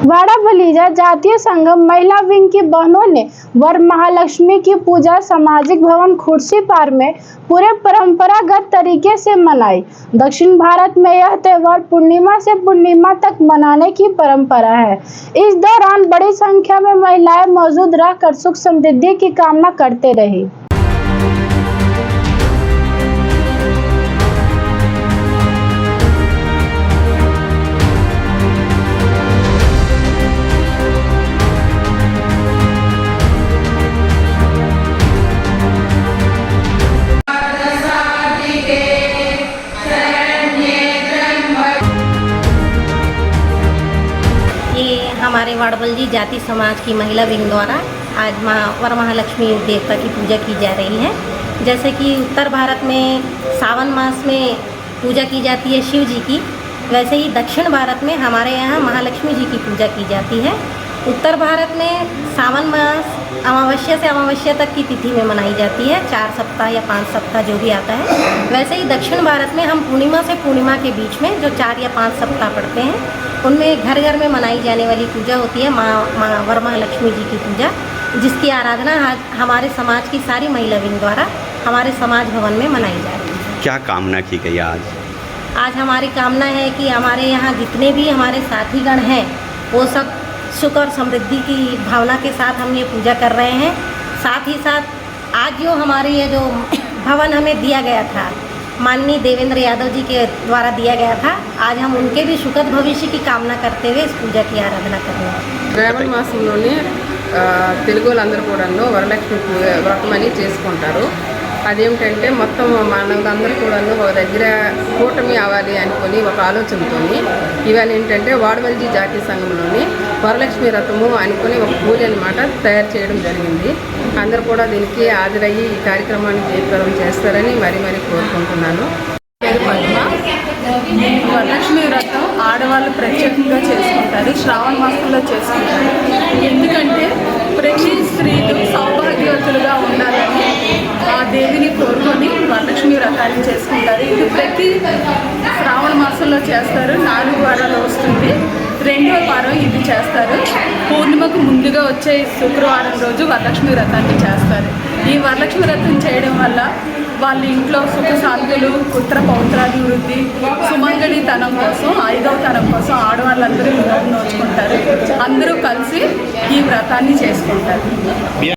वाड़ा भलीजा जातीय संगम महिला विंग की बहनों ने वरमहालक्ष्मी की पूजा सामाजिक भवन खुर्सीपार में पूरे परंपरागत तरीके से मनाई। दक्षिण भारत में यह त्योहार पूर्णिमा से पूर्णिमा तक मनाने की परंपरा है। इस दौरान बड़ी संख्या में महिलाएं मौजूद रहकर सुख समृद्धि की कामना करते रही। हमारे वाड़बलजी जाति समाज की महिला विंग द्वारा आज माँ वरमहालक्ष्मी देवता की पूजा की जा रही है। जैसे कि उत्तर भारत में सावन मास में पूजा की जाती है शिव जी की, वैसे ही दक्षिण भारत में हमारे यहाँ महालक्ष्मी जी की पूजा की जाती है। उत्तर भारत में सावन मास अमावस्या से अमावस्या तक की तिथि में मनाई जाती है, 4 सप्ताह या 5 सप्ताह जो भी आता है। वैसे ही दक्षिण भारत में हम पूर्णिमा से पूर्णिमा के बीच में जो 4 या 5 सप्ताह पड़ते हैं उनमें घर घर में मनाई जाने वाली पूजा होती है माँ वरमहालक्ष्मी जी की पूजा, जिसकी आराधना हमारे समाज की सारी महिला विंग द्वारा हमारे समाज भवन में मनाई जा रही है। क्या कामना की गई आज हमारी कामना है कि हमारे यहाँ जितने भी हमारे साथीगण हैं वो सब सुख और समृद्धि की भावना के साथ हम ये पूजा कर रहे हैं। साथ ही साथ आज जो हमारे ये जो भवन हमें दिया गया था माननीय देवेंद्र यादव जी के द्वारा दिया गया था, आज हम उनके भी सुखद भविष्य की कामना करते हुए इस पूजा की आराधना कर रहे हैं। శ్రావణ మాసంలోనే తెలుగు వాళ్ళందరూ కూడాను వరలక్ష్మి వ్రతం అని చేసుకుంటారు। అదేమిటంటే మొత్తం మానవులందరూ కూడాను ఒక దగ్గర కూటమి అవ్వాలి అనుకొని ఒక ఆలోచనతో ఇవాళ ఏంటంటే వాడవల్జీ జాతీయ సంఘంలోని వరలక్ష్మి వ్రతము అనుకొని ఒక పూజ అనమాట తయారు చేయడం జరిగింది। అందరూ కూడా దీనికి హాజరయ్యి ఈ కార్యక్రమాన్ని జయప్రదం చేస్తారని మరీ కోరుకుంటున్నాను। వరలక్ష్మి వ్రతం ఆడవాళ్ళు ప్రత్యేకంగా చేసుకుంటారు, శ్రావణ మాసంలో చేసుకుంటారు। ఎందుకంటే ప్రతి స్త్రీలు సౌభాగ్యవతులుగా ఉండాలని ఆ దేవిని కోరుకొని వరలక్ష్మి వ్రతాన్ని చేసుకుంటారు। ఇది ప్రతి శ్రావణ మాసంలో చేస్తారు, 4 వారాలు వస్తుంది, 2వ వారం ఇది చేస్తారు। పూర్ణిమకు ముందుగా వచ్చే శుక్రవారం రోజు వరలక్ష్మి వ్రతాన్ని చేస్తారు। ఈ వరలక్ష్మి వ్రతం చేయడం వల్ల వాళ్ళ ఇంట్లో సుఖ శాంతులు, పుత్ర పౌత్రాభివృద్ధి, సుమంగళితనం కోసం 5వ తరం కోసం ఆడవాళ్ళందరూ నోచుకుంటారు। అందరూ కలిసి ఈ వ్రతాన్ని చేసుకుంటారు।